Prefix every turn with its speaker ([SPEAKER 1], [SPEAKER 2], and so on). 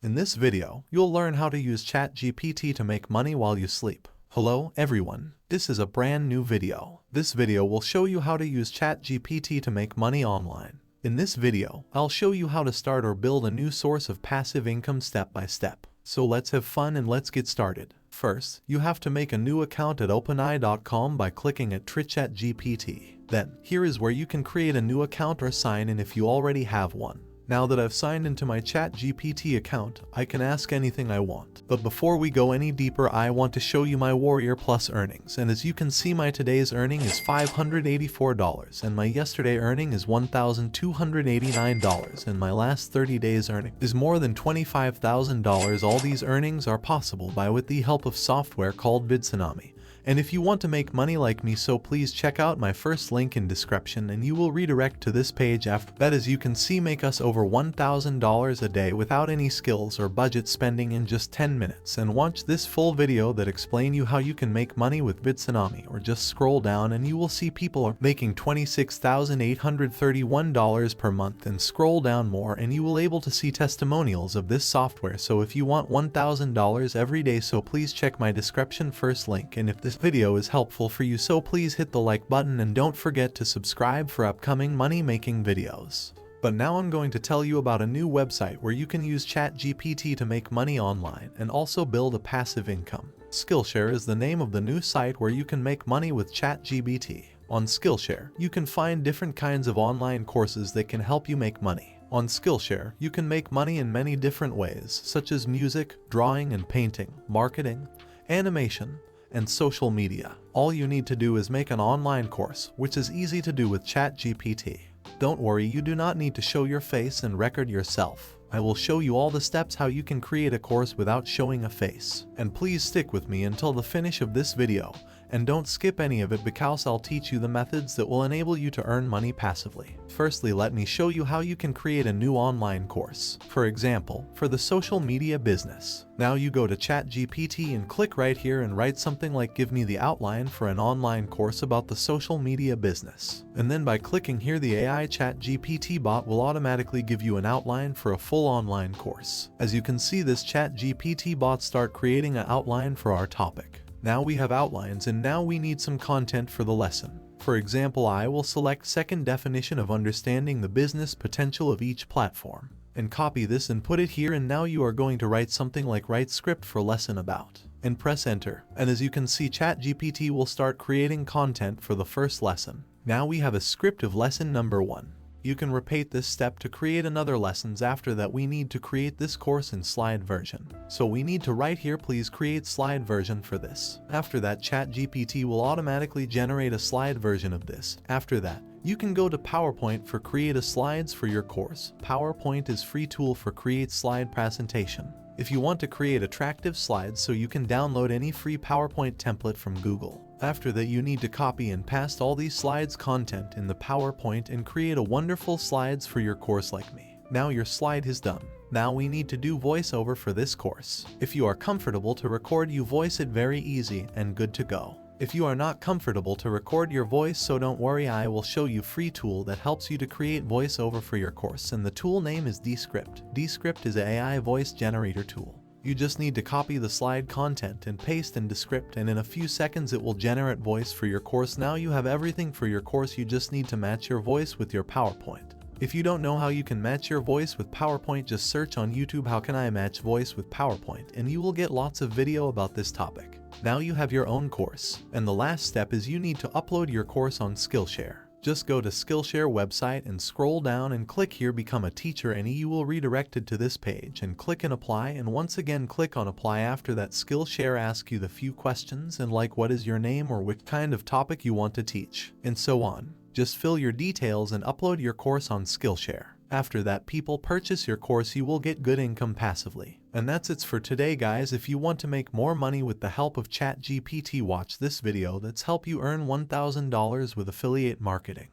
[SPEAKER 1] In this video, you'll learn how to use ChatGPT to make money while you sleep. Hello, everyone. This is a brand new video. This video will show you how to use ChatGPT to make money online. In this video, I'll show you how to start or build a new source of passive income step by step. So let's have fun and let's get started. First, you have to make a new account at OpenAI.com by clicking at Chat GPT. Then, here is where you can create a new account or sign in if you already have one. Now that I've signed into my ChatGPT account, I can ask anything I want. But before we go any deeper, I want to show you my Warrior Plus earnings. And as you can see, my today's earning is $584 and my yesterday earning is $1,289 and my last 30 days earning is more than $25,000. All these earnings are possible with the help of software called Tsunami. And if you want to make money like me, so please check out my first link in description and you will redirect to this page. After that, as you can see, make us over $1,000 a day without any skills or budget spending in just 10 minutes. And watch this full video that explain you how you can make money with Tsunami, or just scroll down and you will see people are making $26,831 per month, and scroll down more and you will able to see testimonials of this software. So if you want $1,000 every day, so please check my description first link. And if this video is helpful for you, so please hit the like button and don't forget to subscribe for upcoming money making videos. But now I'm going to tell you about a new website where you can use ChatGPT to make money online and also build a passive income. Skillshare is the name of the new site where you can make money with ChatGPT. On Skillshare, you can find different kinds of online courses that can help you make money. On Skillshare, you can make money in many different ways, such as music, drawing and painting, marketing, animation, and social media. All you need to do is make an online course, which is easy to do with ChatGPT. Don't worry, you do not need to show your face and record yourself. I will show you all the steps how you can create a course without showing a face. And please stick with me until the finish of this video, and don't skip any of it because I'll teach you the methods that will enable you to earn money passively. Firstly, let me show you how you can create a new online course. For example, for the social media business. Now you go to ChatGPT and click right here and write something like "give me the outline for an online course about the social media business." And then by clicking here, the AI ChatGPT bot will automatically give you an outline for a full online course. As you can see, this ChatGPT bot start creating an outline for our topic. Now we have outlines and now we need some content for the lesson. For example, I will select second definition of understanding the business potential of each platform and copy this and put it here. And now you are going to write something like "write script for lesson about" and press enter. And as you can see, ChatGPT will start creating content for the first lesson. Now we have a script of lesson number 1. You can repeat this step to create another lessons. After that, we need to create this course in slide version. So we need to write here, please create slide version for this. After that, ChatGPT will automatically generate a slide version of this. After that, you can go to PowerPoint for create a slides for your course. PowerPoint is free tool for create slide presentation. If you want to create attractive slides, so you can download any free PowerPoint template from Google. After that, you need to copy and paste all these slides content in the PowerPoint and create a wonderful slides for your course like me. Now your slide is done. Now we need to do voiceover for this course. If you are comfortable to record, you voice it very easy and good to go. If you are not comfortable to record your voice, so don't worry, I will show you free tool that helps you to create voiceover for your course, and the tool name is Descript. Descript is an AI voice generator tool. You just need to copy the slide content and paste in Descript, and in a few seconds it will generate voice for your course. Now you have everything for your course. You just need to match your voice with your PowerPoint. If you don't know how you can match your voice with PowerPoint, just search on YouTube "how can I match voice with PowerPoint" and you will get lots of video about this topic. Now you have your own course. And the last step is you need to upload your course on Skillshare. Just go to Skillshare website and scroll down and click here "become a teacher," and you will redirected to this page and click and apply, and once again click on apply. After that, Skillshare asks you the few questions and like what is your name or what kind of topic you want to teach and so on. Just fill your details and upload your course on Skillshare. After that, people purchase your course, you will get good income passively. And that's it for today, guys. If you want to make more money with the help of ChatGPT, watch this video that's help you earn $1,000 with affiliate marketing.